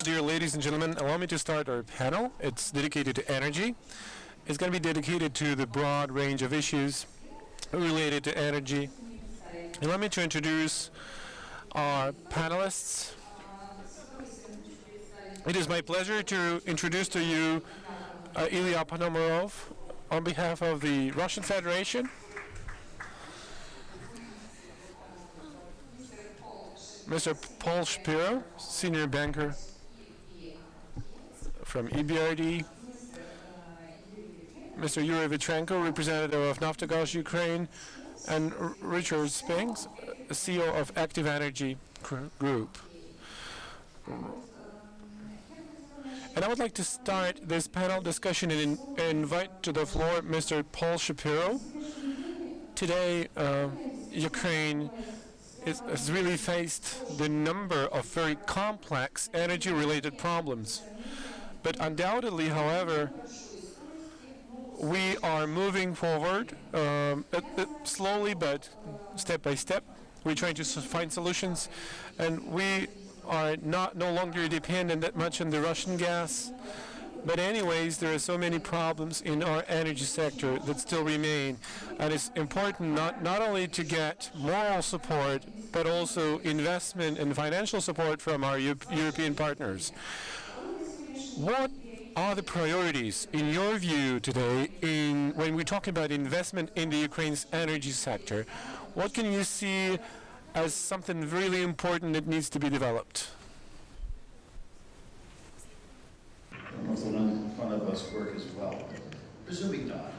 Dear ladies and gentlemen, allow me to start our panel. It's dedicated to energy. It's going to be dedicated to the broad range of issues related to energy. Allow me to introduce our panelists. It is my pleasure to introduce to you Ilya Ponomarev on behalf of the Russian Federation. Mr. Paul Shapiro, senior banker from EBRD. Mr. Yuriii Vitrenko, representative of Naftogaz Ukraine, and Richard Spinks, CEO of Active Energy Group. And I would like to start this panel discussion and invite to the floor Mr. Paul Shapiro. Today, Ukraine has really faced the number of very complex energy-related problems. But undoubtedly, however, we are moving forward slowly, but step by step. We're trying to find solutions, and we are no longer dependent that much on the Russian gas. But anyways, there are so many problems in our energy sector that still remain, and it's important not only to get moral support, but also investment and financial support from our European partners. What are the priorities, in your view, today, when we talk about investment in the Ukraine's energy sector? What can you see as something really important that needs to be developed? Most of the ones in front of us work as well. Presuming not.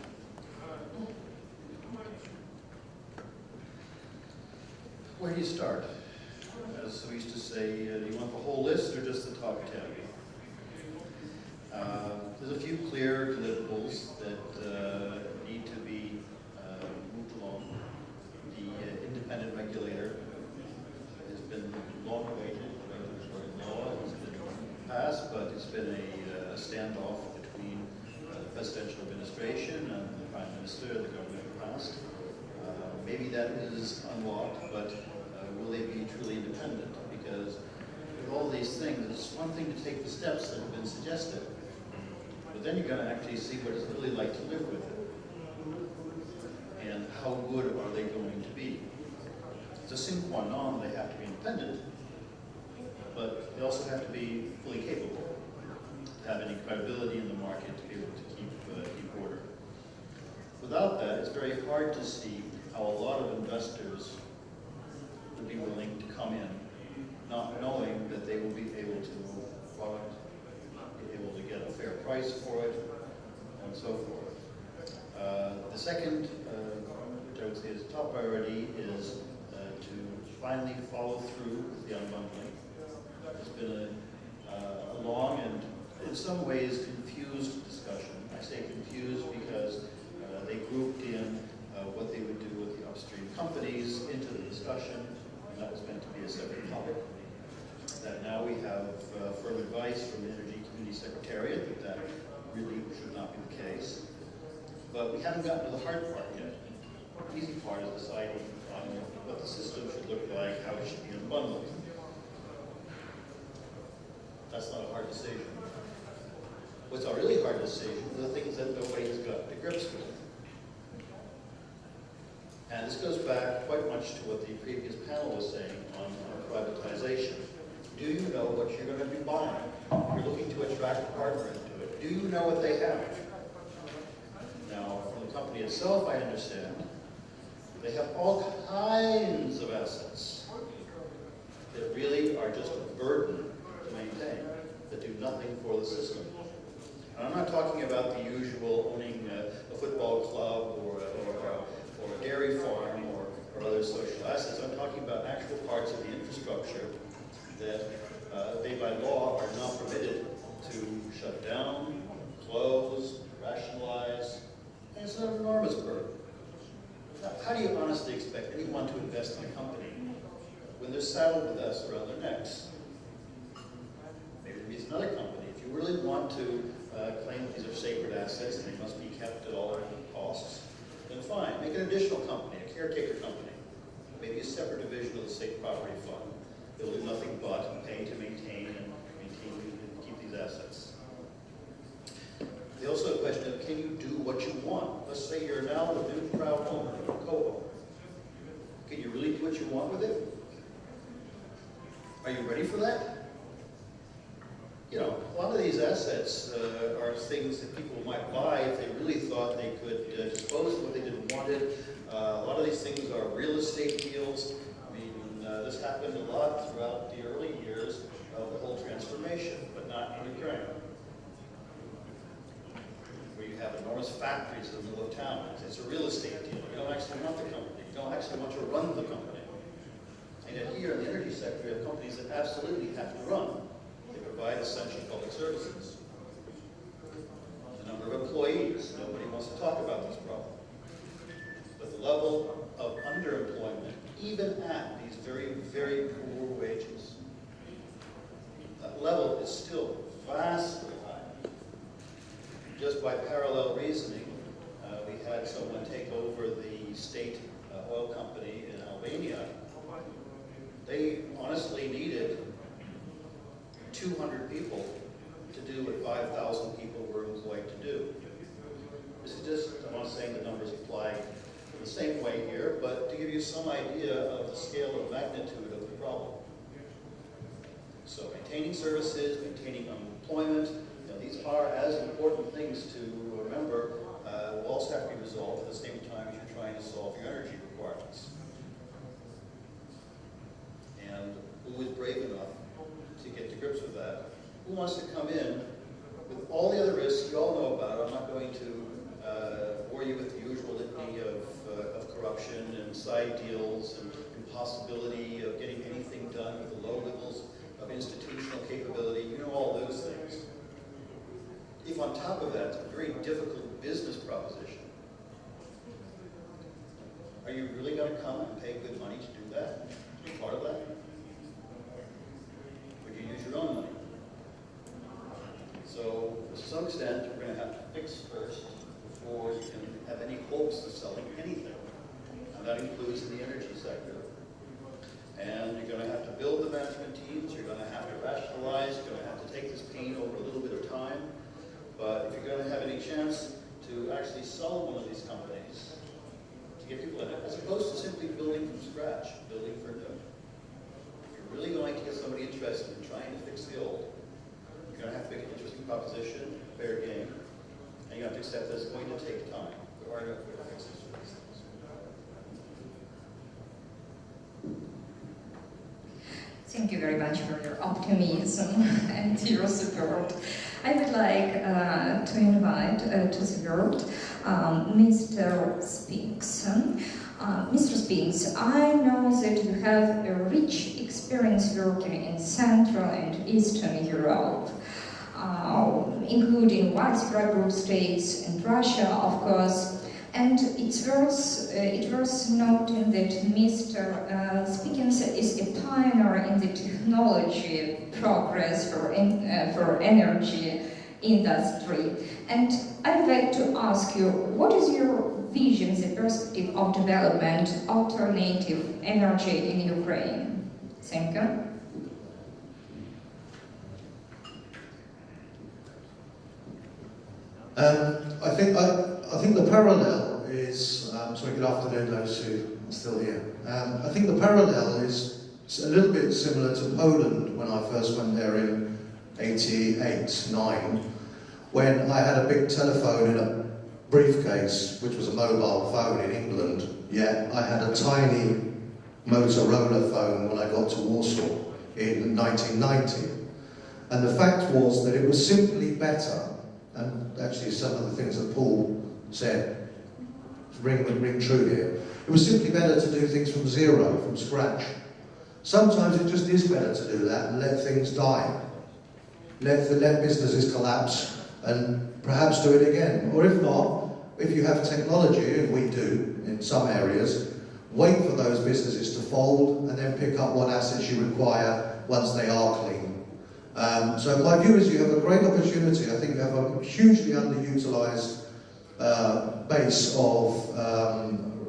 Where do you start? As we used to say, do you want the whole list or just the top 10? There's a few clear deliverables that need to be moved along. The independent regulator has been long awaited. Regulatory law has been passed, but it's been a standoff between the presidential administration and the prime minister, the government passed. Maybe that is unlocked, but will they be truly independent? Because with all these things, it's one thing to take the steps that have been suggested, but then you're going to actually see what it's really like to live with it. And how good are they going to be? It's a sine qua non, they have to be independent, but they also have to be fully capable, to have any credibility in the market, to be able to keep order. Without that, it's very hard to see how a lot of investors would be willing to come in, not knowing that they will be able to move product, be able to get a fair price for it, and so forth. The second, which I would say is top priority, is to finally follow through with the unbundling. It's been a long and, in some ways, confused discussion. I say confused because they grouped in what they would do with the upstream companies into the discussion, and that was meant to be a separate topic. That now we have firm advice from the Energy Community Secretariat that really should not be the case. But we haven't gotten to the hard part yet. The easy part is deciding on what the system should look like, how it should be unbundled. That's not a hard decision. What's a really hard decision are the things that nobody has gotten to grips with. And this goes back quite much to what the previous panel was saying on privatization. Do you know what you're going to be buying? You're looking to attract a partner into it. Do you know what they have? Now, from the company itself, I understand, they have all kinds of assets that really are just a burden to maintain, that do nothing for the system. And I'm not talking about the usual owning a football club or a dairy farm or other social assets. I'm talking about actual parts of the infrastructure that they by law are not permitted to shut down, close, rationalize, and it's an enormous burden. Now, how do you honestly expect anyone to invest in a company when they're saddled with us around their necks? Maybe it means another company. If you really want to claim that these are sacred assets and they must be kept at all costs, then fine, make an additional company, a caretaker company. maybe a separate division of the state property fund. They'll do nothing but pay to maintain and keep these assets. They also have a question of, can you do what you want? Let's say you're now the new proud owner, co-owner. Can you really do what you want with it? Are you ready for that? You know, a lot of these assets are things that people might buy if they really thought they could dispose of what they didn't want it. A lot of these things are real estate deals. I mean, this happened a lot throughout the early years of the whole transformation, but not in Ukraine, where you have enormous factories in the middle of town. It's a real estate deal. You don't actually want the company. You don't actually want to run the company. And yet here in the energy sector, we have companies that absolutely have to run. They provide essential public services. The number of employees, nobody wants to talk about this problem. But the level of underemployment, even at these very, very poor wages, that level is still vastly high. Just by parallel reasoning, we had someone take over the state oil company in Albania. They honestly needed 200 people to do what 5,000 people were employed to do. This is just, I'm not saying the numbers apply the same way here, but to give you some idea of the scale of magnitude of the problem. So maintaining services, maintaining employment, you know, these are as important things to remember, will also have to be resolved at the same time as you're trying to solve your energy requirements. And who is brave enough to get to grips with that? Who wants to come in with all the other risks you all know about? I'm not going to bore you with the usual litany of corruption and side deals and impossibility of getting anything done with the low levels of institutional capability. You know all those things. If on top of that, it's a very difficult business proposition, are you really going to come and pay good money to do that? Be part of that? Would you use your own money? So, to some extent, we're going to have to fix first before you can have any hopes of selling anything. And that includes in the energy sector. And you're going to have to build the management teams, you're going to have to rationalize, you're going to have to take this pain over a little bit of time. But if you're going to have any chance to actually sell one of these companies, to get people in it, as opposed to simply building from scratch, building for new. If you're really going to get somebody interested in trying to fix the old, you're going to have to make an interesting proposition, fair game, and you have to accept that it's going to take time. There are no quick fixes for these things. Thank you very much for your optimism and your support. I would like to invite to the word Mr. Spinks. Mr. Spinks, I know that you have a rich experience working in Central and Eastern Europe, including widespread states and Russia, of course. And it's worth noting that Mr. Spinks is a pioneer in the technology progress for energy industry. And I would like to ask you, what is your vision, the perspective of development alternative energy in Ukraine? Thank you. I think the parallel is, sorry, good afternoon those who are still here. I think the parallel is a little bit similar to Poland when I first went there in 88, 9, when I had a big telephone in a briefcase, which was a mobile phone in England, yet I had a tiny Motorola phone when I got to Warsaw in 1990. And the fact was that it was simply better, and actually some of the things that Paul said ring true here. It was simply better to do things from zero, from scratch. Sometimes it just is better to do that and let things die. Let businesses collapse and perhaps do it again. Or if not, if you have technology, and we do in some areas, wait for those businesses to fold and then pick up what assets you require once they are clean. So my view is you have a great opportunity. I think you have a hugely underutilised base of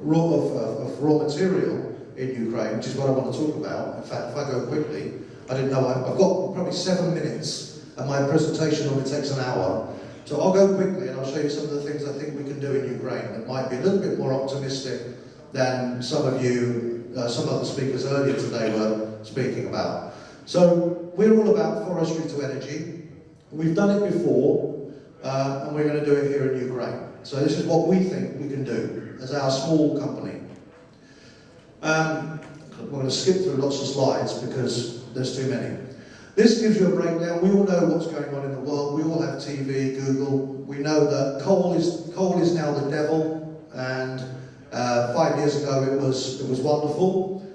raw material in Ukraine, which is what I want to talk about. In fact, if I go quickly, I didn't know, I've got probably 7 minutes, and my presentation only takes an hour. So I'll go quickly and I'll show you some of the things I think we can do in Ukraine that might be a little bit more optimistic than some of you, some of the speakers earlier today were speaking about. So we're all about forestry to energy. We've done it before, and we're going to do it here in Ukraine. So this is what we think we can do as our small company. We're going to skip through lots of slides because there's too many. This gives you a breakdown. We all know what's going on in the world. We all have TV, Google. We know that coal is now the devil, and 5 years ago it was wonderful.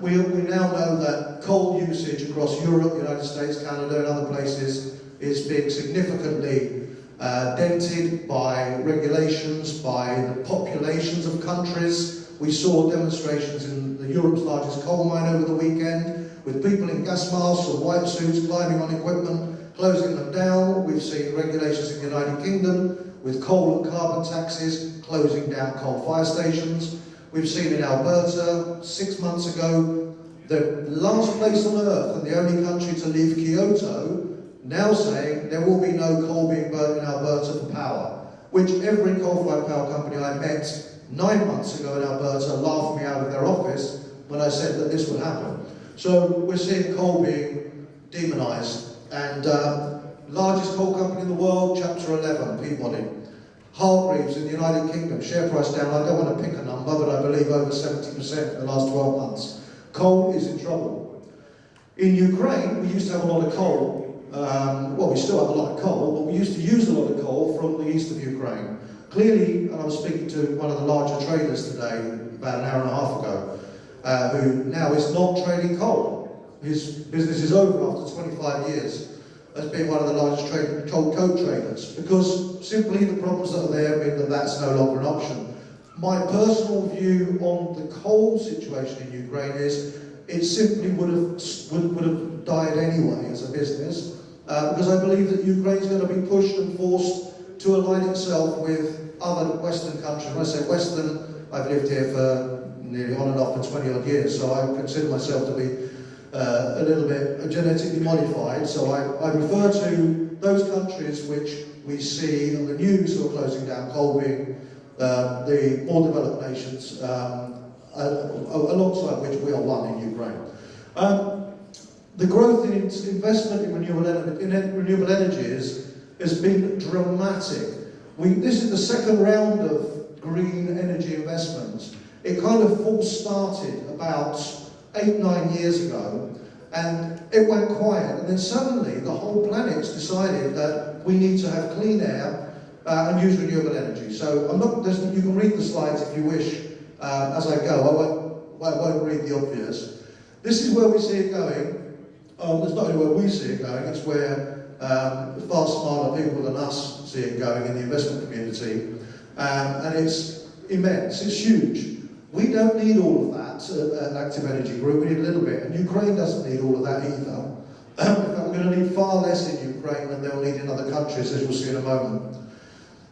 We now know that coal usage across Europe, the United States, Canada, and other places is being significantly dented by regulations, by the populations of countries. We saw demonstrations in Europe's largest coal mine over the weekend, with people in gas masks or white suits climbing on equipment, closing them down. We've seen regulations in the United Kingdom with coal and carbon taxes, closing down coal fire stations. We've seen in Alberta 6 months ago, the last place on earth and the only country to leave Kyoto, now saying there will be no coal being burnt in Alberta for power, which every coal-fired power company I met 9 months ago in Alberta laughed me out of their office when I said that this would happen. So we're seeing coal being demonised, and largest coal company in the world, Chapter 11, Peabody. Hargreaves in the United Kingdom, share price down, I don't want to pick a number, but I believe over 70% in the last 12 months. Coal is in trouble. In Ukraine, we used to have a lot of coal. Well, we still have a lot of coal, but we used to use a lot of coal from the east of Ukraine. Clearly, and I was speaking to one of the larger traders today, about an hour and a half ago, who now is not trading coal. His business is over after 25 years as being one of the largest coal traders, because simply the problems that are there mean that that's no longer an option. My personal view on the coal situation in Ukraine is it simply would have died anyway as a business, because I believe that Ukraine is going to be pushed and forced to align itself with other Western countries. When I say Western, I've lived here for nearly on and off for 20 odd years, so I consider myself to be a little bit genetically modified. So I refer to those countries which we see on the news who are closing down coal being the more developed nations, alongside which we are one in Ukraine. The growth in investment in renewable energies has been dramatic. This is the second round of green energy investments. It kind of all started about 8-9 years ago, and it went quiet, and then suddenly the whole planet's decided that we need to have clean air and use renewable energy. So you can read the slides if you wish as I go. I won't read the obvious. This is where we see it going. It's not only where we see it going, it's where far smarter people than us see it going in the investment community, and it's immense, it's huge. We don't need all of that at Active Energy Group, we need a little bit, and Ukraine doesn't need all of that either. In fact, we're going to need far less in Ukraine than they'll need in other countries, as you'll see in a moment.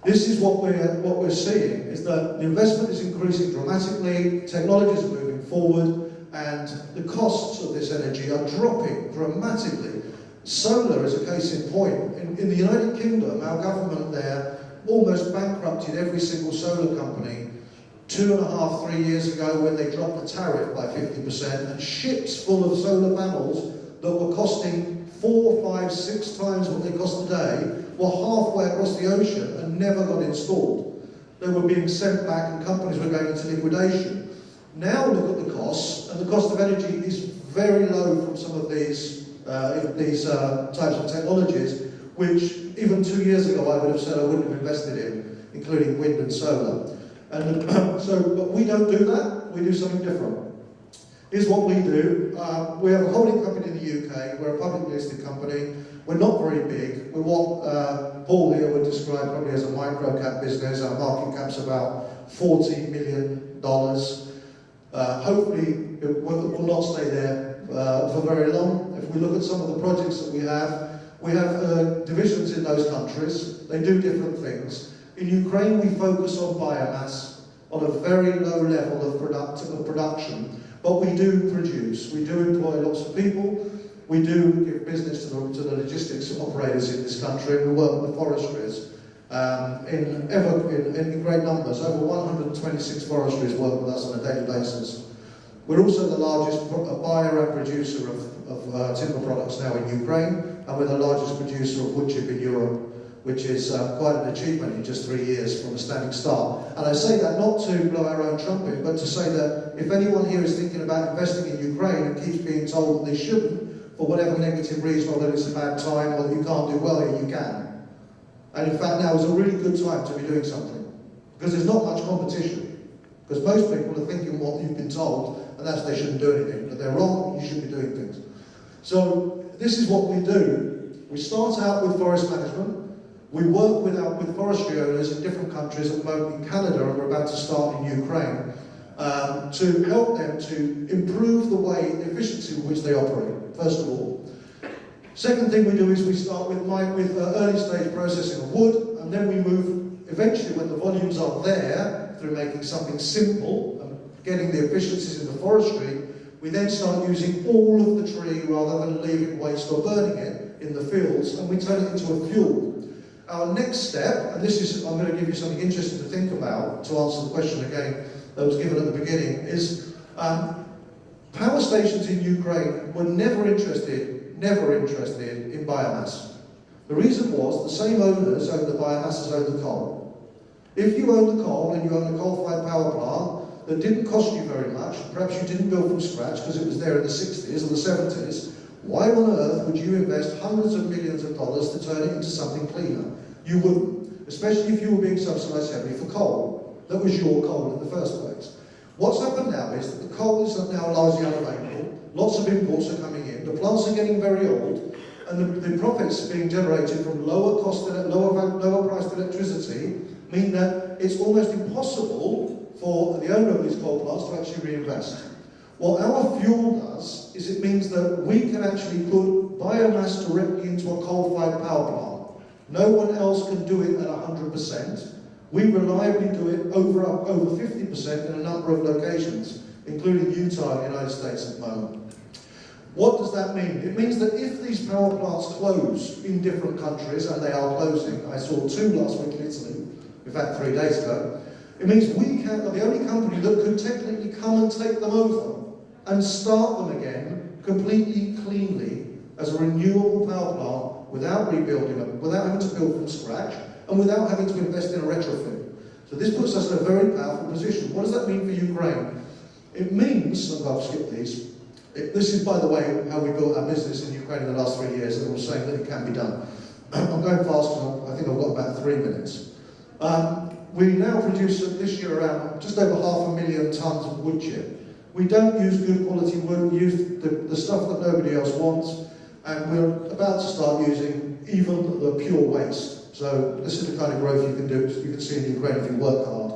This is what we're seeing, is that the investment is increasing dramatically, technologies are moving forward, and the costs of this energy are dropping dramatically. Solar is a case in point. In the United Kingdom, our government there almost bankrupted every single solar company 2.5, 3 years ago when they dropped the tariff by 50%, and ships full of solar panels that were costing 4, 5, 6 times what they cost today were halfway across the ocean and never got installed. They were being sent back and companies were going into liquidation. Now look at the costs, and the cost of energy is very low from some of these types of technologies, which even 2 years ago I would have said I wouldn't have invested in, including wind and solar. And but we don't do that, we do something different. Here's what we do. We have a holding company in the UK, we're a publicly listed company, we're not very big, we're what Paul here would describe probably as a micro-cap business. Our market cap's about $40 million. Hopefully it will not stay there for very long. If we look at some of the projects that we have divisions in those countries, they do different things. In Ukraine, we focus on biomass, on a very low level of production, but we do produce. We do employ lots of people. We do give business to the logistics operators in this country, and we work with forestries in great numbers. Over 126 forestries work with us on a daily basis. We're also the largest buyer and producer of timber products now in Ukraine, and we're the largest producer of wood chip in Europe, which is quite an achievement in just 3 years from a standing start. And I say that not to blow our own trumpet, but to say that if anyone here is thinking about investing in Ukraine and keeps being told that they shouldn't, for whatever negative reason, or that it's a bad time, or that you can't do well here, you can. And in fact, now is a really good time to be doing something, because there's not much competition. Because most people are thinking what you've been told, and that's they shouldn't do anything. But they're wrong, you should be doing things. So this is what we do. We start out with forest management. We work with forestry owners in different countries, at the moment in Canada, and we're about to start in Ukraine, to help them to improve the efficiency with which they operate, first of all. Second thing we do is we start with early stage processing of wood, and then we move, eventually when the volumes are there, through making something simple and getting the efficiencies in the forestry, we then start using all of the tree rather than leaving waste or burning it in the fields, and we turn it into a fuel. Our next step, and this is, I'm going to give you something interesting to think about to answer the question again that was given at the beginning, is power stations in Ukraine were never interested in biomass. The reason was the same owners own the biomass as own the coal. If you own the coal and you own a coal-fired power plant that didn't cost you very much, perhaps you didn't build from scratch because it was there in the 60s or the 70s, why on earth would you invest hundreds of millions of dollars to turn it into something cleaner? You wouldn't, especially if you were being subsidised heavily for coal. That was your coal in the first place. What's happened now is that the coal is now largely unavailable, lots of imports are coming in, the plants are getting very old, and the profits being generated from lower priced electricity mean that it's almost impossible for the owner of these coal plants to actually reinvest. What our fuel does is it means that we can actually put biomass directly into a coal-fired power plant. No one else can do it at 100%. We reliably do it over 50% in a number of locations, including Utah in the United States at the moment. What does that mean? It means that if these power plants close in different countries, and they are closing, I saw 2 last week in Italy, in fact 3 days ago, it means we are the only company that could technically come and take them over and start them again completely cleanly as a renewable power plant without rebuilding them, without having to build from scratch, and without having to invest in a retrofit. So this puts us in a very powerful position. What does that mean for Ukraine? It means, and I'll skip these, this is, by the way, how we built our business in Ukraine in the last 3 years, and we're saying that it can be done. I'm going fast because I think I've got about 3 minutes. We now produce this year around just over 500,000 tonnes of wood chip. We don't use good quality wood, we use the stuff that nobody else wants, and we're about to start using even the pure waste. So this is the kind of growth you can see in Ukraine if you work hard.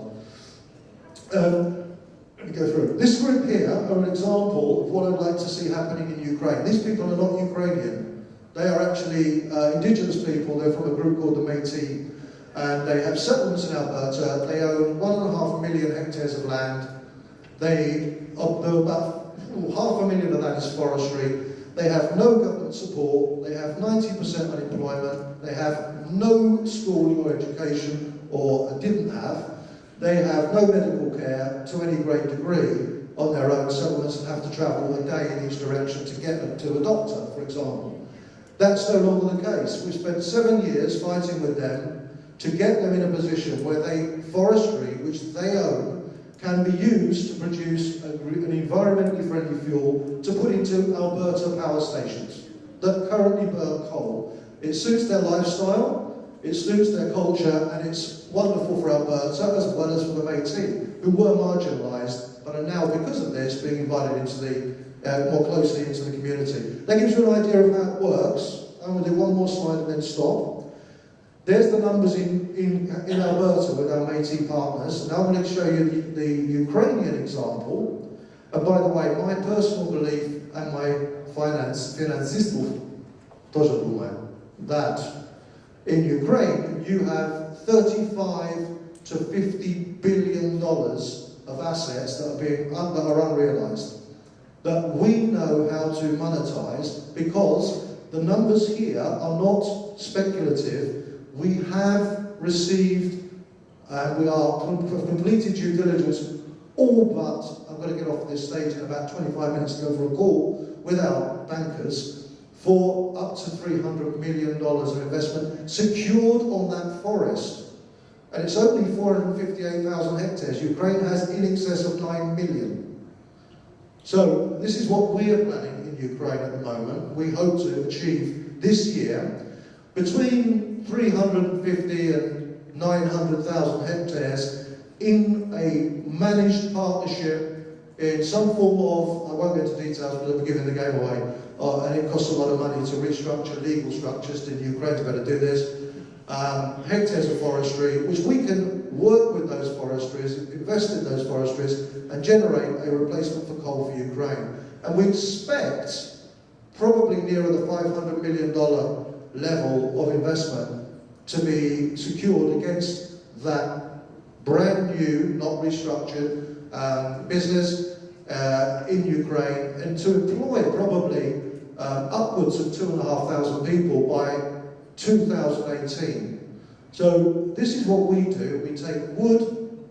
Let me go through. This group here are an example of what I'd like to see happening in Ukraine. These people are not Ukrainian. They are actually indigenous people. They're from a group called the Métis, and they have settlements in Alberta. They own 1.5 million hectares of land. About 500,000 of that is forestry. They have no government support. They have 90% unemployment. They have no schooling or education, or didn't have. They have no medical care to any great degree on their own settlements and have to travel a day in each direction to get them to a doctor, for example. That's no longer the case. We spent 7 years fighting with them to get them in a position where forestry, which they own, can be used to produce an environmentally friendly fuel to put into Alberta power stations that currently burn coal. It suits their lifestyle, it suits their culture, and it's wonderful for Alberta as well as for the Métis, who were marginalised but are now, because of this, being invited into more closely into the community. That gives you an idea of how it works. I'm going to do one more slide and then stop. There's the numbers in Alberta with our Métis partners. Now I'm going to show you the Ukrainian example. And by the way, my personal belief and my financistów тоже думаю that in Ukraine you have 35 to 50 billion of assets that are unrealised, that we know how to monetize, because the numbers here are not speculative. We have received, and we have completed due diligence, all but, I'm going to get off this stage in about 25 minutes to go for a call with our bankers, for up to $300 million of investment secured on that forest. And it's only 458,000 hectares. Ukraine has in excess of 9 million. So this is what we are planning in Ukraine at the moment. We hope to achieve this year between 350 and 900,000 hectares in a managed partnership in some form of, I won't go into details, but I'll be giving the game away, and it costs a lot of money to restructure legal structures in Ukraine to be able to do this. Hectares of forestry, which we can work with those forestries, invest in those forestries, and generate a replacement for coal for Ukraine. And we expect probably nearer the $500 million level of investment to be secured against that brand new, not restructured business in Ukraine, and to employ probably upwards of 2,500 people by 2018. So this is what we do. We take wood,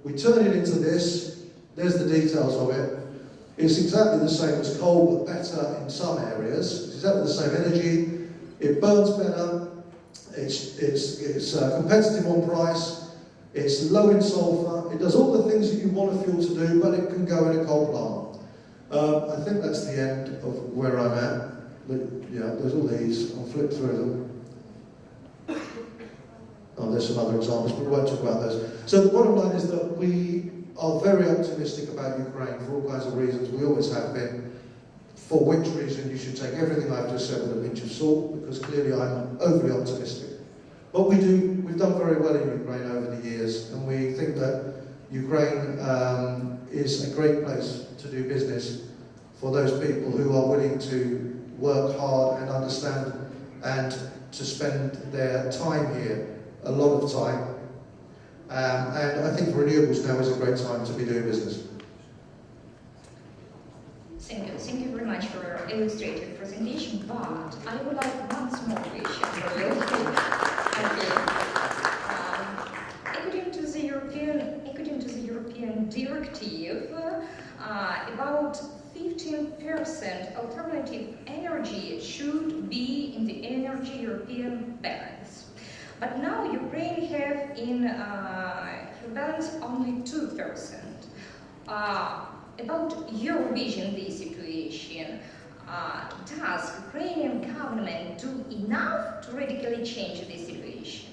we turn it into this. There's the details of it. It's exactly the same as coal, but better in some areas. It's exactly the same energy. It burns better. It's competitive on price. It's low in sulfur. It does all the things that you want a fuel to do, but it can go in a coal plant. I think that's the end of where I'm at. But, yeah, there's all these. I'll flip through them. Oh, there's some other examples, but we won't talk about those. So the bottom line is that we are very optimistic about Ukraine for all kinds of reasons. We always have been. For which reason you should take everything I've just said with a pinch of salt, because clearly I'm overly optimistic. But we've done very well in Ukraine over the years, and we think that Ukraine is a great place to do business for those people who are willing to work hard and understand and to spend their time here, a lot of time. And I think renewables now is a great time to be doing business. Thank you very much for your illustrated presentation, but I would like one small question for you. According to the European directive, about 15% alternative energy should be in the energy European balance. But now Ukraine have in her balance only 2%. About your vision, this situation, does Ukrainian government do enough to radically change this situation?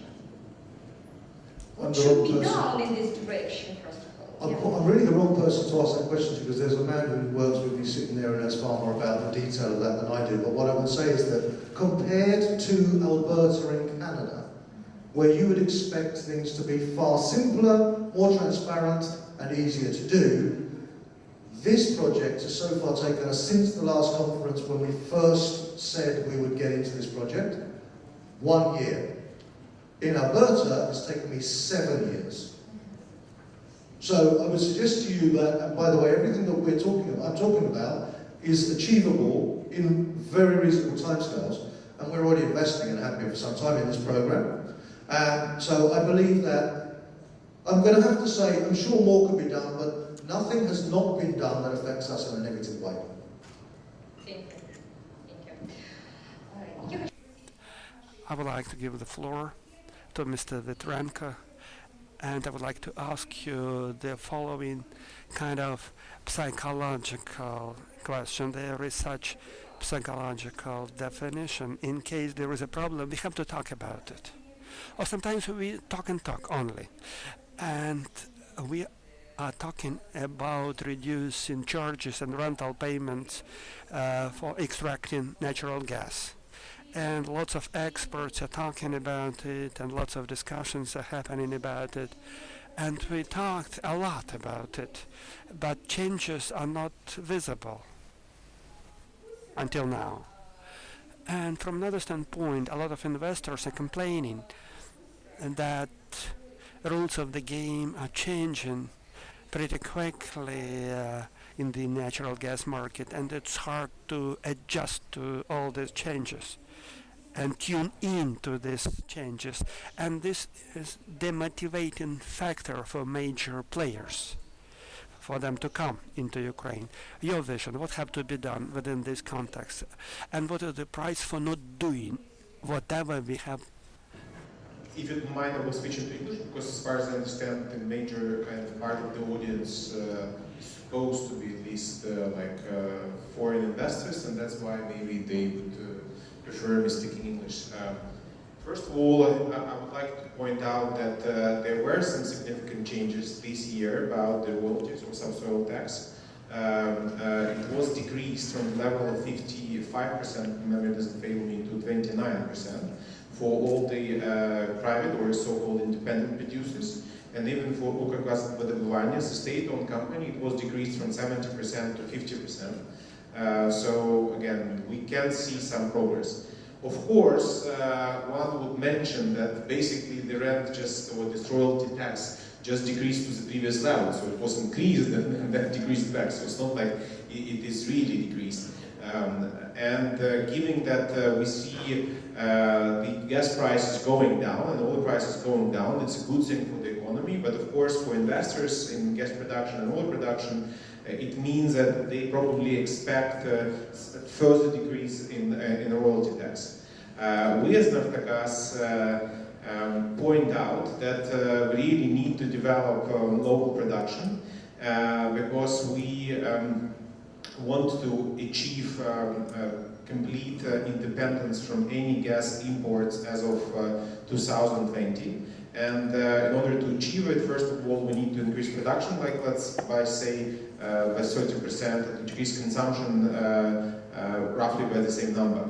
What should be done in this direction, first of all? I'm really the wrong person to ask that question, because there's a man who works with me sitting there and knows far more about the detail of that than I do. But what I would say is that compared to Alberta in Canada, where you would expect things to be far simpler, more transparent and easier to do, this project has so far taken us, since the last conference when we first said we would get into this project, 1 year. In Alberta, it's taken me 7 years. So I would suggest to you that, and by the way, everything that I'm talking about is achievable in very reasonable timescales, and we're already investing and have been for some time in this program. So I believe that, I'm going to have to say, I'm sure more could be done, but nothing has not been done that affects us in a negative way. Thank you. Thank you. I would like to give the floor to Mr. Vitrenko, and I would like to ask you the following kind of psychological question. There is such psychological definition. In case there is a problem, we have to talk about it. Or sometimes we talk and talk only. And we are talking about reducing charges and rental payments for extracting natural gas. And lots of experts are talking about it, and lots of discussions are happening about it. And we talked a lot about it, but changes are not visible until now. And from another standpoint, a lot of investors are complaining that rules of the game are changing pretty quickly in the natural gas market, and it's hard to adjust to all these changes and tune in to these changes. And this is the motivating factor for major players for them to come into Ukraine. Your vision, what have to be done within this context? And what is the price for not doing whatever we have? If you don't mind, I will switch into English, because as far as I understand, the major kind of part of the audience is supposed to be at least foreign investors, and that's why maybe they would prefer me speaking English. First of all, I would like to point out that there were some significant changes this year about the royalties or subsoil tax. It was decreased from the level of 55%, memory doesn't fail me, to 29% for all the private or so-called independent producers. And even for Ukrgaz Vodobывание, a state-owned company, it was decreased from 70% to 50%. So again, we can see some progress. Of course, one would mention that basically the rent or this royalty tax just decreased to the previous level, so it was increased and then decreased back, so it's not like it is really decreased. Given that we see the gas prices going down and oil prices going down, it's a good thing for the economy, but of course for investors in gas production and oil production, it means that they probably expect a further decrease in royalty tax. We as Naftogaz point out that we really need to develop local production because we want to achieve complete independence from any gas imports as of 2020. And in order to achieve it, first of all, we need to increase production, by 30%, and decrease consumption roughly by the same number.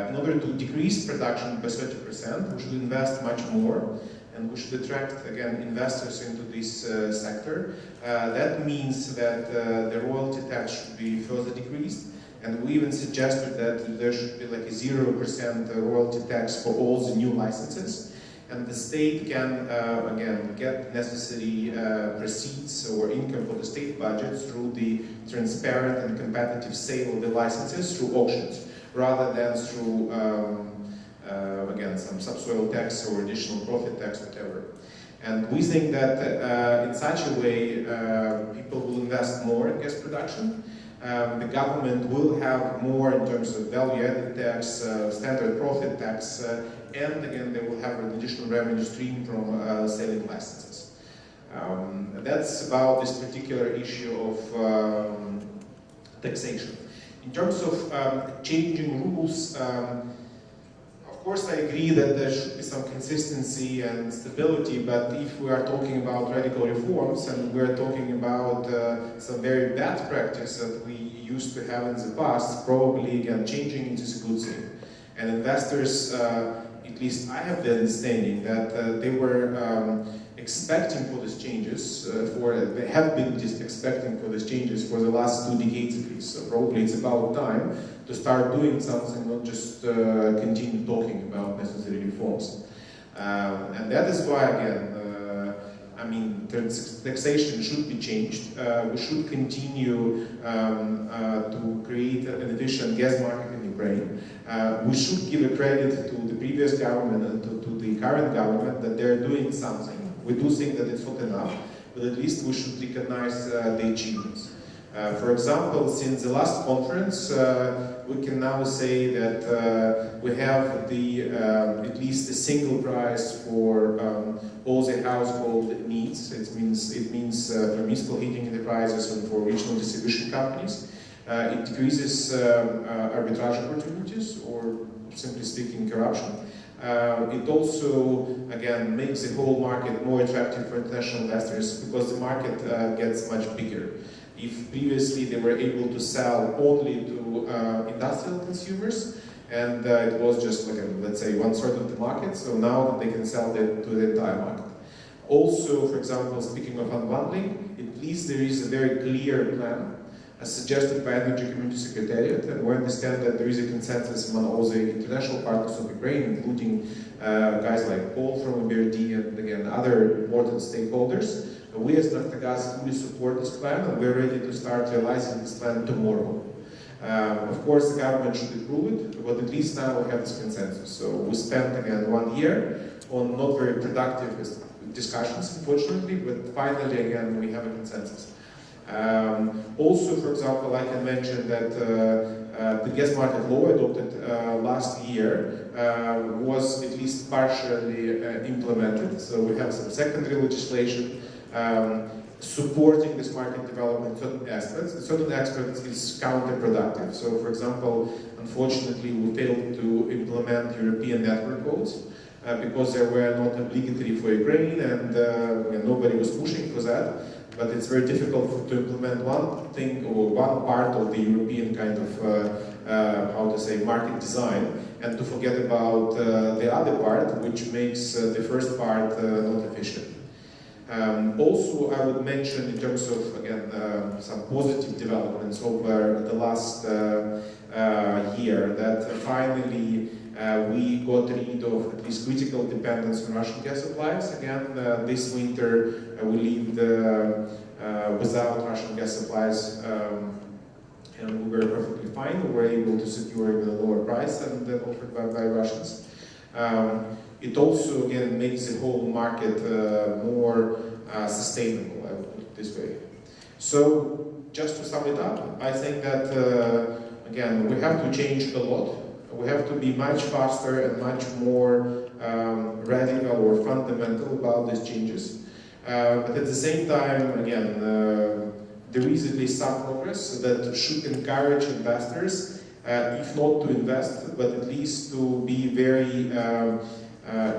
In order to decrease production by 30%, we should invest much more, and we should attract, again, investors into this sector. That means that the royalty tax should be further decreased, and we even suggested that there should be like a 0% royalty tax for all the new licenses. And the state can, again, get necessary proceeds or income for the state budget through the transparent and competitive sale of the licenses through auctions, rather than through, again, some subsoil tax or additional profit tax, whatever. And we think that in such a way, people will invest more in gas production. The government will have more in terms of value-added tax, standard profit tax, and again, they will have an additional revenue stream from selling licenses. That's about this particular issue of taxation. In terms of changing rules, of course I agree that there should be some consistency and stability, but if we are talking about radical reforms and we are talking about some very bad practice that we used to have in the past, probably again changing it is a good thing. And investors, at least I have the understanding that they were expecting for these changes, they have been just expecting for these changes for the last 2 decades at least. So probably it's about time to start doing something, not just continue talking about necessary reforms. And that is why, again, I mean, taxation should be changed. We should continue to create an efficient gas market in Ukraine. We should give a credit to the previous government and to the current government that they're doing something. We do think that it's not enough, but at least we should recognize the achievements. For example, since the last conference, we can now say that we have at least a single price for all the household needs. It means for municipal heating enterprises and for regional distribution companies. It decreases arbitrage opportunities, or simply speaking, corruption. It also, again, makes the whole market more attractive for international investors because the market gets much bigger. If previously they were able to sell only to industrial consumers, and it was just like, let's say, 1/3 of the market, so now they can sell to the entire market. Also, for example, speaking of unbundling, at least there is a very clear plan as suggested by Energy Community Secretariat, and we understand that there is a consensus among all the international partners of Ukraine, including guys like Paul from BRD and again other important stakeholders. We as Naftogaz fully support this plan, and we're ready to start realizing this plan tomorrow. Of course, the government should approve it, but at least now we have this consensus. So we spent again 1 year on not very productive discussions, unfortunately, but finally again we have a consensus. Also, for example, I can mention that the gas market law adopted last year was at least partially implemented. So we have some secondary legislation supporting this market development in certain aspects. In certain aspects is counterproductive. So, for example, unfortunately, we failed to implement European network codes because they were not obligatory for Ukraine, and nobody was pushing for that. But it's very difficult to implement one thing or one part of the European kind of, how to say, market design, and to forget about the other part, which makes the first part not efficient. Also, I would mention in terms of, again, some positive developments over the last year, that finally we got rid of at least critical dependence on Russian gas supplies. Again, this winter we lived without Russian gas supplies, and we were perfectly fine. We were able to secure even a lower price than offered by Russians. It also, again, makes the whole market more sustainable, I would put it this way. So, just to sum it up, I think that, again, we have to change a lot. We have to be much faster and much more radical or fundamental about these changes. But at the same time, again, there is at least some progress that should encourage investors, if not to invest, but at least to be very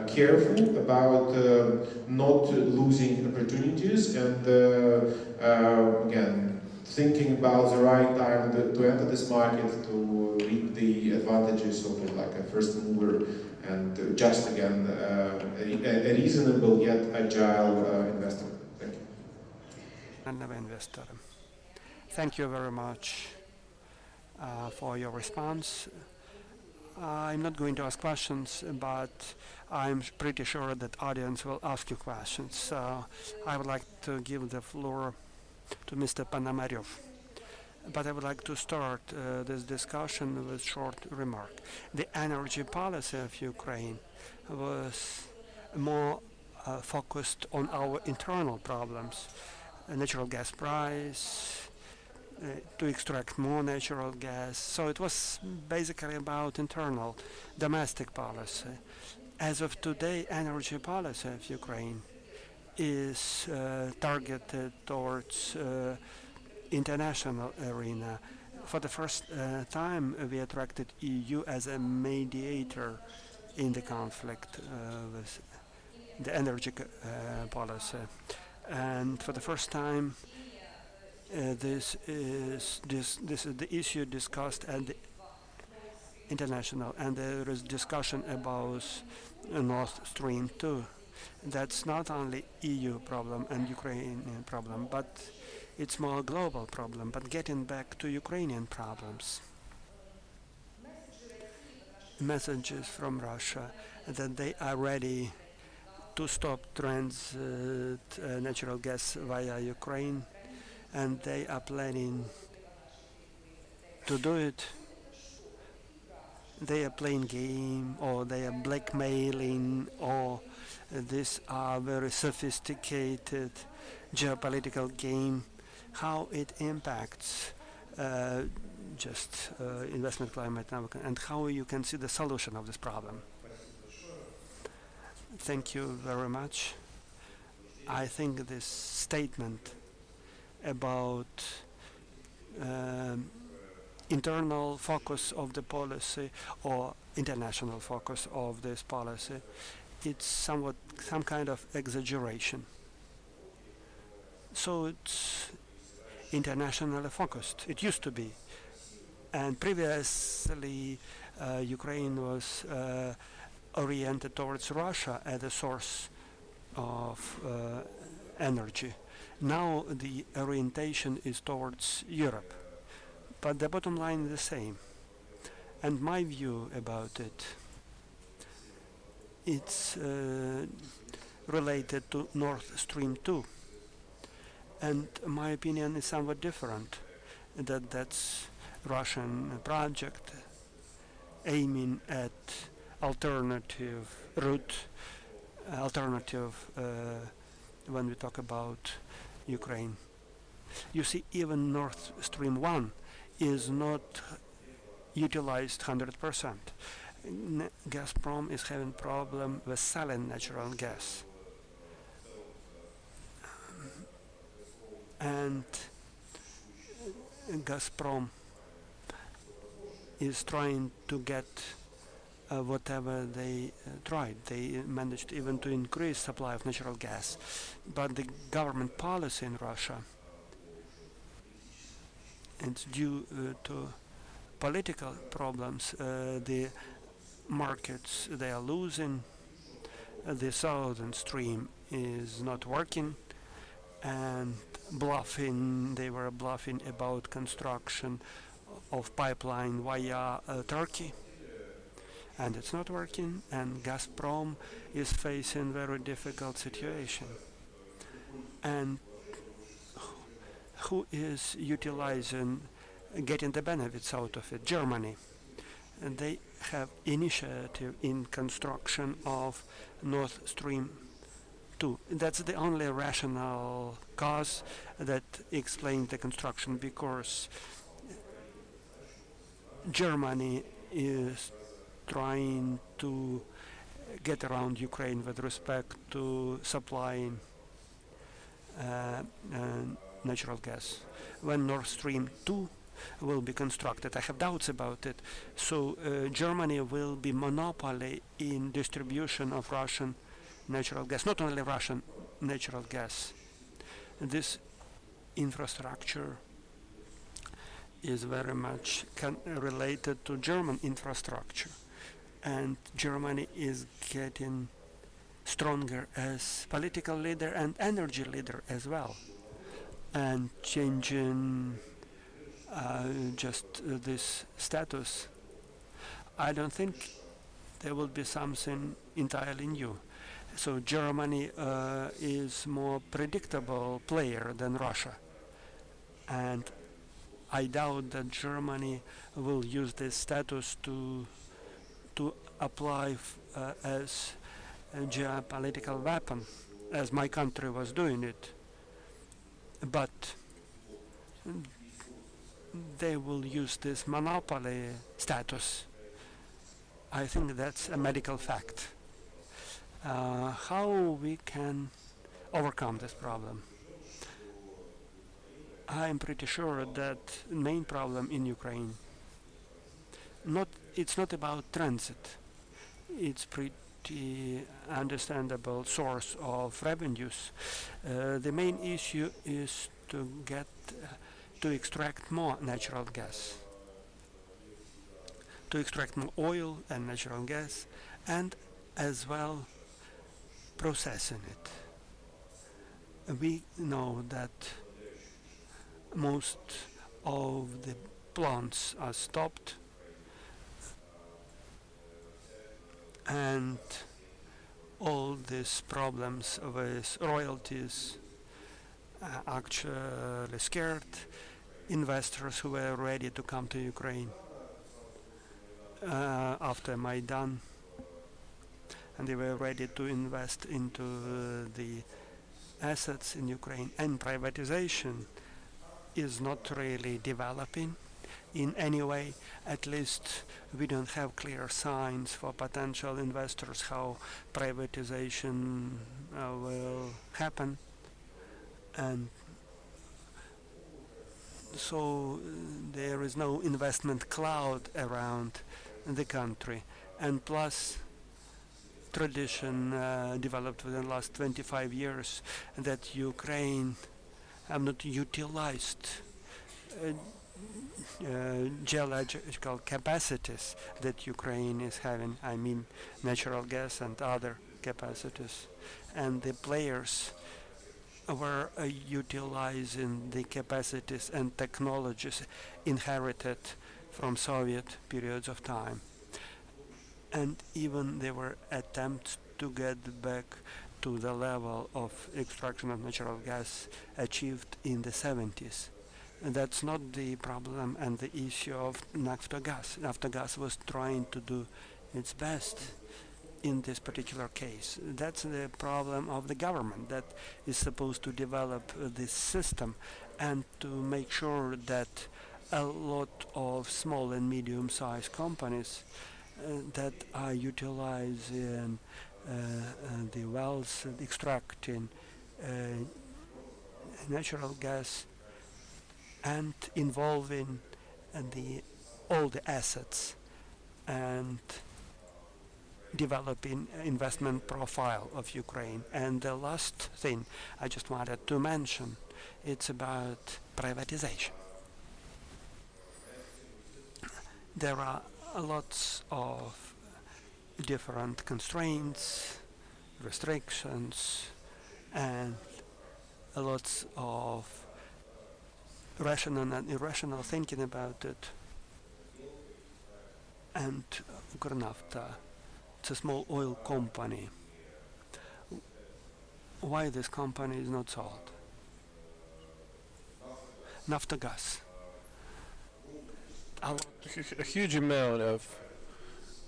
careful about not losing opportunities, and again, thinking about the right time to enter this market, to reap the advantages of like a first mover, and just again a reasonable yet agile investor. Thank you. And an investor. Thank you very much for your response. I'm not going to ask questions, but I'm pretty sure that audience will ask you questions. So I would like to give the floor to Mr. Ponomarev. But I would like to start this discussion with a short remark. The energy policy of Ukraine was more focused on our internal problems, natural gas price, to extract more natural gas. So it was basically about internal, domestic policy. As of today, energy policy of Ukraine is targeted towards international arena. For the first time, we attracted EU as a mediator in the conflict with the energy policy. And for the first time, this is the issue discussed at the international, and there is discussion about Nord Stream 2. That's not only EU problem and Ukrainian problem, but it's more global problem. But getting back to Ukrainian problems, messages from Russia that they are ready to stop transit natural gas via Ukraine, and they are planning to do it. They are playing game, or they are blackmailing, or these are very sophisticated geopolitical game. How it impacts investment climate now, and how you can see the solution of this problem. Thank you very much. I think this statement about internal focus of the policy or international focus of this policy, it's somewhat some kind of exaggeration. So it's internationally focused. It used to be. And previously, Ukraine was oriented towards Russia as a source of energy. Now the orientation is towards Europe. But the bottom line is the same. And my view about it, it's related to Nord Stream 2. And my opinion is somewhat different, that's Russian project aiming at alternative route, when we talk about Ukraine. You see, even Nord Stream 1 is not utilized 100%. Gazprom is having problem with selling natural gas. And Gazprom is trying to get whatever they tried. They managed even to increase supply of natural gas. But the government policy in Russia, it's due to political problems. The markets they are losing. The southern stream is not working, and they were bluffing about construction of pipeline via Turkey, and it's not working, and Gazprom is facing very difficult situation. And who is getting the benefits out of it? Germany. And they have initiative in construction of Nord Stream 2. That's the only rational cause that explains the construction, because Germany is trying to get around Ukraine with respect to supplying natural gas. When Nord Stream 2 will be constructed, I have doubts about it. So Germany will be monopoly in distribution of Russian natural gas, not only Russian natural gas. This infrastructure is very much related to German infrastructure, and Germany is getting stronger as political leader and energy leader as well, and changing just this status. I don't think there will be something entirely new. So Germany is more predictable player than Russia, and I doubt that Germany will use this status to apply as a geopolitical weapon, as my country was doing it. But they will use this monopoly status. I think that's a medical fact. How we can overcome this problem? I am pretty sure that the main problem in Ukraine, it's not about transit. It's pretty understandable source of revenues. The main issue is to extract more natural gas, to extract more oil and natural gas, and as well processing it. We know that most of the plants are stopped, and all these problems with royalties actually scared investors who were ready to come to Ukraine after Maidan, and they were ready to invest into the assets in Ukraine. And privatization is not really developing in any way. At least we don't have clear signs for potential investors how privatization will happen. And so there is no investment cloud around the country. And plus, tradition developed within the last 25 years that Ukraine have not utilized geological capacities that Ukraine is having. I mean natural gas and other capacities. And the players were utilizing the capacities and technologies inherited from Soviet periods of time. And even there were attempts to get back to the level of extraction of natural gas achieved in the 70s. And that's not the problem and the issue of Naftogaz. Naftogaz was trying to do its best in this particular case. That's the problem of the government that is supposed to develop this system and to make sure that a lot of small and medium-sized companies that are utilizing the wells and extracting natural gas and involving all the assets and developing investment profile of Ukraine. And the last thing I just wanted to mention, it's about privatization. There are lots of different constraints, restrictions, and lots of rational and irrational thinking about it. And Ukernafta, it's a small oil company. Why this company is not sold? Naftogaz. A huge amount of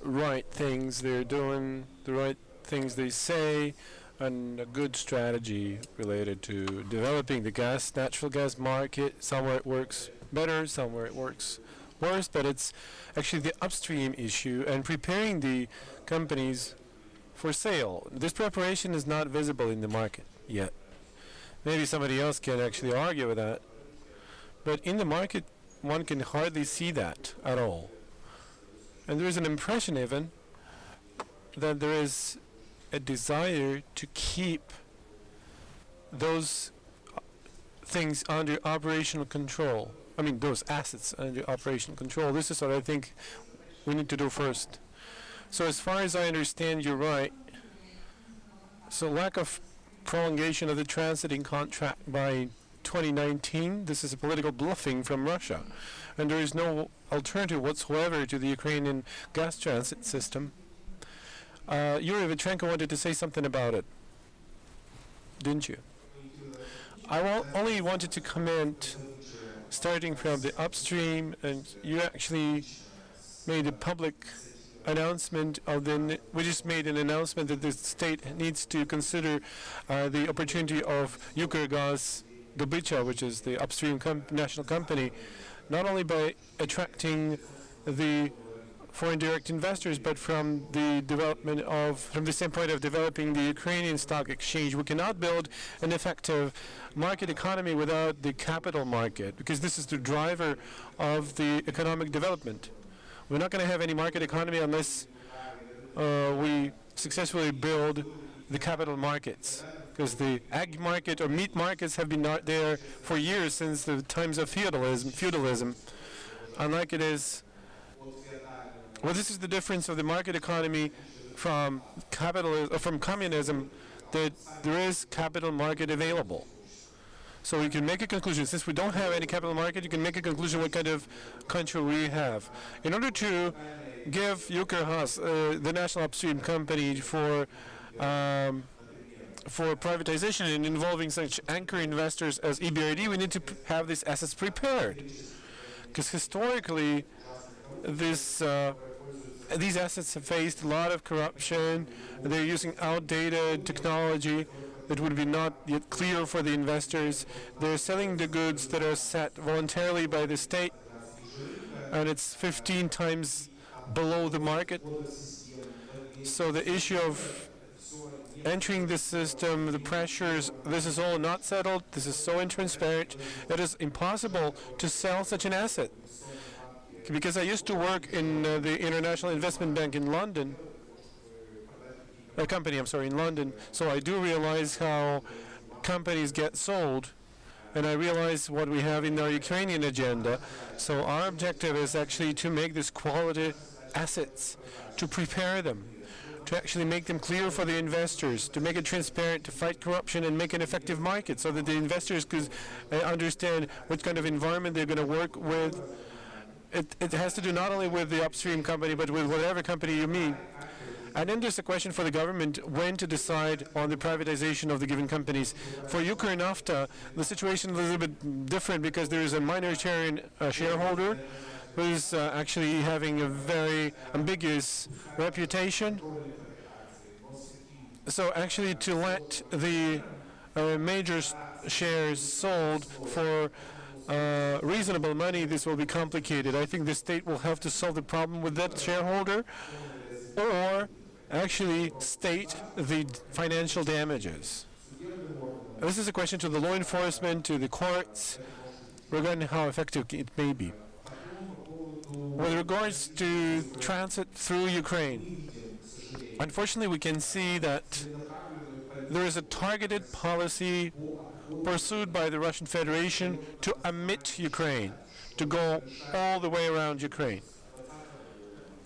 right things they're doing, the right things they say, and a good strategy related to developing the natural gas market. Somewhere it works better, somewhere it works worse, but it's actually the upstream issue and preparing the companies for sale. This preparation is not visible in the market yet. Maybe somebody else can actually argue with that, but in the market one can hardly see that at all. And there is an impression even that there is a desire to keep those things under operational control. I mean, those assets under operational control. This is what I think we need to do first. So as far as I understand, you're right. So lack of prolongation of the transiting contract by 2019, this is a political bluffing from Russia. And there is no alternative whatsoever to the Ukrainian gas transit system. Yuriii Vitrenko wanted to say something about it, didn't you? I only wanted to comment starting from the upstream, and you actually made a public announcement we just made an announcement that the state needs to consider the opportunity of Ukrgaz Dobycha, which is the upstream national company, not only by attracting the foreign direct investors, but from the standpoint of developing the Ukrainian stock exchange. We cannot build an effective market economy without the capital market, because this is the driver of the economic development. We're not going to have any market economy unless we successfully build the capital markets, because the ag market or meat markets have been not there for years, since the times of feudalism. Unlike it is, well, this is the difference of the market economy from communism, that there is capital market available. So we can make a conclusion. Since we don't have any capital market, you can make a conclusion what kind of country we have. In order to give Ukrgaz, the national upstream company, for privatization and involving such anchor investors as EBRD, we need to have these assets prepared. Because historically, these assets have faced a lot of corruption. They're using outdated technology that would be not yet clear for the investors. They're selling the goods that are set voluntarily by the state, and it's 15 times below the market. So the issue of entering the system, the pressures, this is all not settled. This is so intransparent. It is impossible to sell such an asset. Because I used to work in the International Investment Bank in London, in London, so I do realize how companies get sold, and I realize what we have in our Ukrainian agenda. So our objective is actually to make these quality assets, to prepare them, to actually make them clear for the investors, to make it transparent, to fight corruption and make an effective market so that the investors could understand what kind of environment they're going to work with. It has to do not only with the upstream company, but with whatever company you meet. And then there's a question for the government when to decide on the privatization of the given companies. For Yuriii Nafta, the situation is a little bit different because there is a minoritarian shareholder who's actually having a very ambiguous reputation. So actually to let the major shares sold for reasonable money, this will be complicated. I think the state will have to solve the problem with that shareholder or actually state the financial damages. This is a question to the law enforcement, to the courts, regarding how effective it may be. With regards to transit through Ukraine, unfortunately we can see that there is a targeted policy pursued by the Russian Federation to omit Ukraine, to go all the way around Ukraine.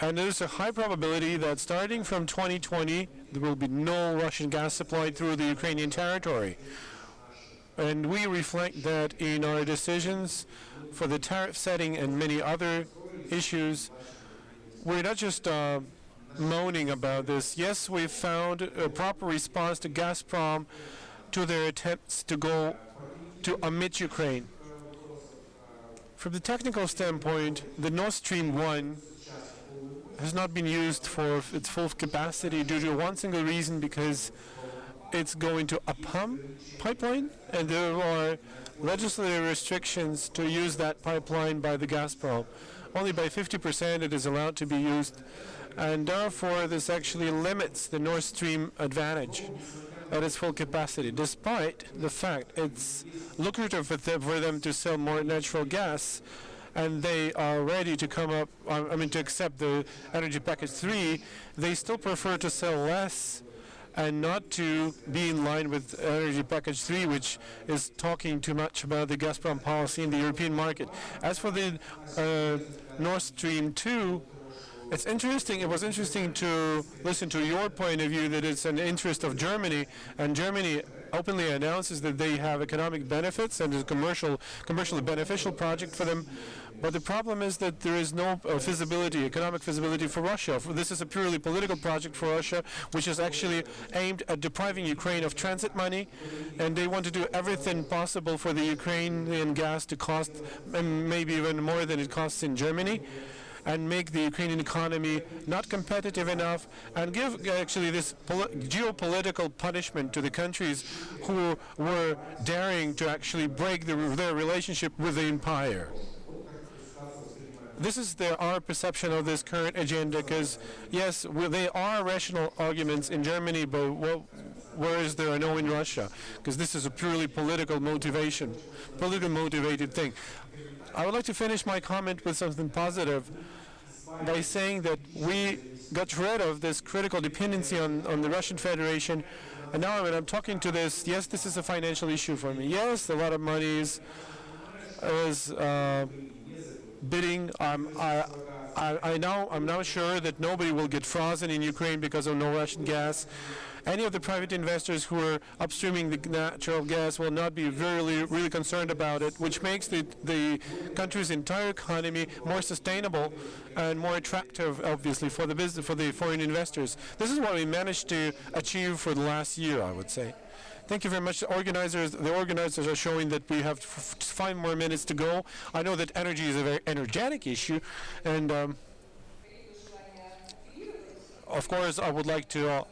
And there's a high probability that starting from 2020, there will be no Russian gas supplied through the Ukrainian territory. And we reflect that in our decisions for the tariff setting and many other issues. We're not just moaning about this. Yes, we've found a proper response to Gazprom to their attempts to go to omit Ukraine. From the technical standpoint, the Nord Stream 1 has not been used for its full capacity due to one single reason, because it's going to a pump pipeline, and there are legislative restrictions to use that pipeline by the Gazprom. Only by 50% it is allowed to be used, and therefore this actually limits the Nord Stream advantage at its full capacity, despite the fact it's lucrative for them to sell more natural gas, and they are ready to come up, to accept the energy package 3, they still prefer to sell less and not to be in line with energy package 3, which is talking too much about the Gazprom policy in the European market. As for the Nord Stream 2, it's interesting. It was interesting to listen to your point of view that it's an interest of Germany, and Germany openly announces that they have economic benefits and is a commercially beneficial project for them. But the problem is that there is no economic feasibility for Russia. This is a purely political project for Russia, which is actually aimed at depriving Ukraine of transit money, and they want to do everything possible for the Ukrainian gas to cost maybe even more than it costs in Germany, and make the Ukrainian economy not competitive enough, and give actually this geopolitical punishment to the countries who were daring to actually break their relationship with the empire. This is our perception of this current agenda, because yes, there are rational arguments in Germany, but whereas there are no in Russia, because this is a purely political motivated thing. I would like to finish my comment with something positive by saying that we got rid of this critical dependency on the Russian Federation, and now when I'm talking to this, yes, this is a financial issue for me. Yes, a lot of money is bidding. I'm now sure that nobody will get frozen in Ukraine because of no Russian gas. Any of the private investors who are upstreaming the natural gas will not be really concerned about it, which makes the country's entire economy more sustainable and more attractive, obviously, for the foreign investors. This is what we managed to achieve for the last year, I would say. Thank you very much. The organizers are showing that we have 5 more minutes to go. I know that energy is a very energetic issue, and of course I would like to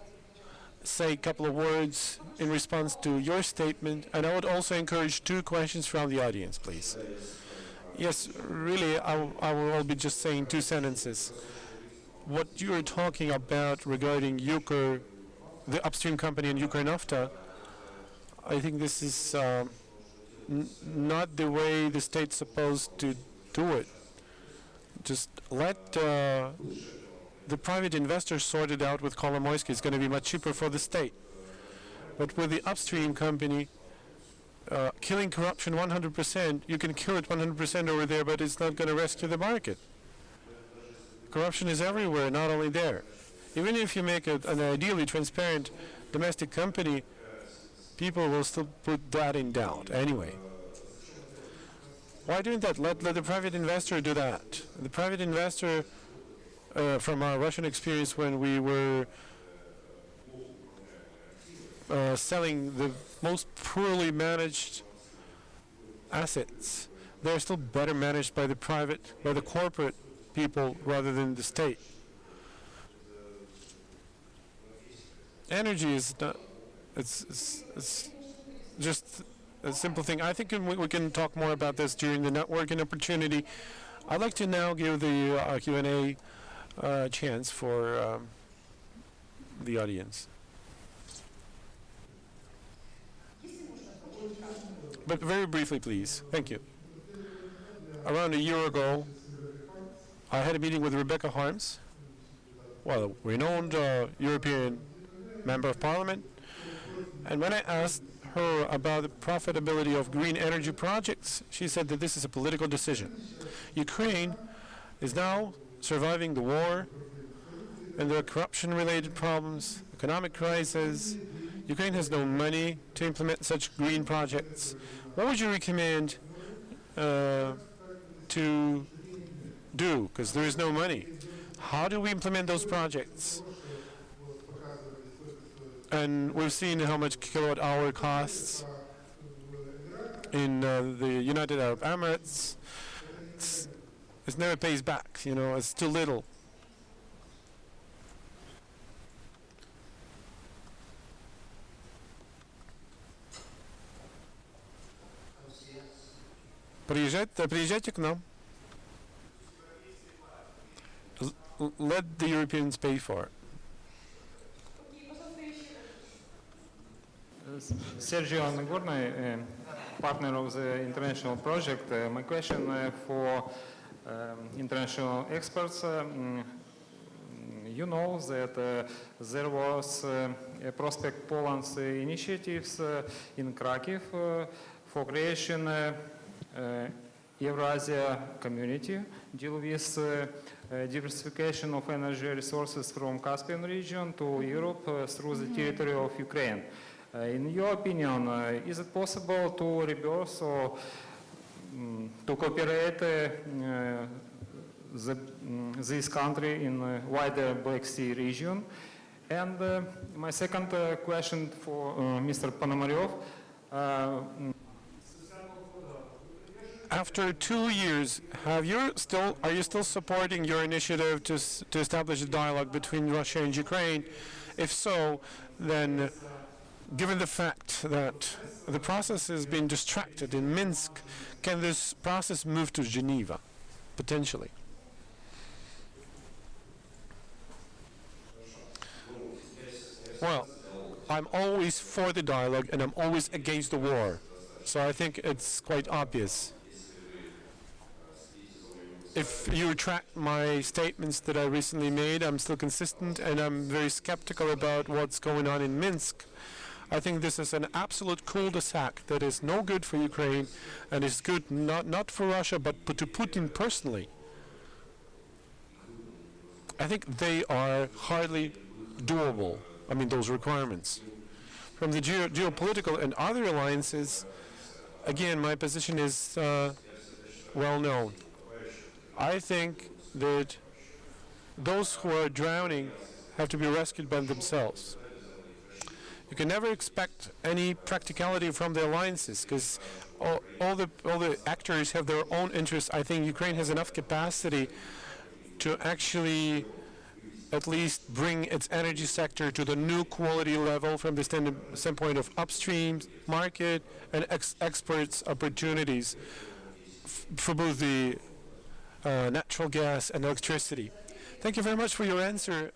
say a couple of words in response to your statement, and I would also encourage 2 questions from the audience, please. Yes, really, I will be just saying 2 sentences. What you are talking about regarding Yuriii, the upstream company, and Yuriii Nafta, I think this is not the way the state's supposed to do it. Just let the private investors sort it out with Kolomoisky. It's going to be much cheaper for the state. But with the upstream company, killing corruption 100%, you can kill it 100% over there, but it's not going to rescue the market. Corruption is everywhere, not only there. Even if you make an ideally transparent domestic company, people will still put that in doubt anyway. Why doing that? Let the private investor do that. The private investor, from our Russian experience when we were selling the most poorly managed assets, they're still better managed by the corporate people rather than the state. Energy is not, it's just a simple thing. I think we can talk more about this during the networking opportunity. I'd like to now give the Q&A chance for the audience. But very briefly, please. Thank you. Around a year ago, I had a meeting with Rebecca Harms, well, a renowned European member of parliament, and when I asked her about the profitability of green energy projects, she said that this is a political decision. Ukraine is now surviving the war, and there are corruption-related problems, economic crisis. Ukraine has no money to implement such green projects. What would you recommend to do? Because there is no money. How do we implement those projects? And we've seen how much kilowatt hour costs in the United Arab Emirates. It never pays back, you know, it's too little. Приезжайте к нам. Let the Europeans pay for it. Sergio Nagorny, partner of the international project. My question for international experts. You know that there was a Prospect Poland's initiatives in Krakow for creation Eurasia community, deal with diversification of energy resources from Caspian region to Europe through the territory of Ukraine. In your opinion, is it possible to reverse or to cooperate this country in wider Black Sea region? And my second question for Mr. Ponomarev. After 2 years, are you still supporting your initiative to establish a dialogue between Russia and Ukraine? If so, then given the fact that the process has been distracted in Minsk, can this process move to Geneva, potentially? Well, I'm always for the dialogue and I'm always against the war. So I think it's quite obvious. If you retract my statements that I recently made, I'm still consistent and I'm very skeptical about what's going on in Minsk. I think this is an absolute cul-de-sac that is no good for Ukraine and is good not for Russia but to Putin personally. I think they are hardly doable, I mean those requirements. From the geopolitical and other alliances, again my position is well known. I think that those who are drowning have to be rescued by themselves. You can never expect any practicality from the alliances because all the actors have their own interests. I think Ukraine has enough capacity to actually at least bring its energy sector to the new quality level from the standpoint of upstream market and exports opportunities for both the natural gas and electricity. Thank you very much for your answer.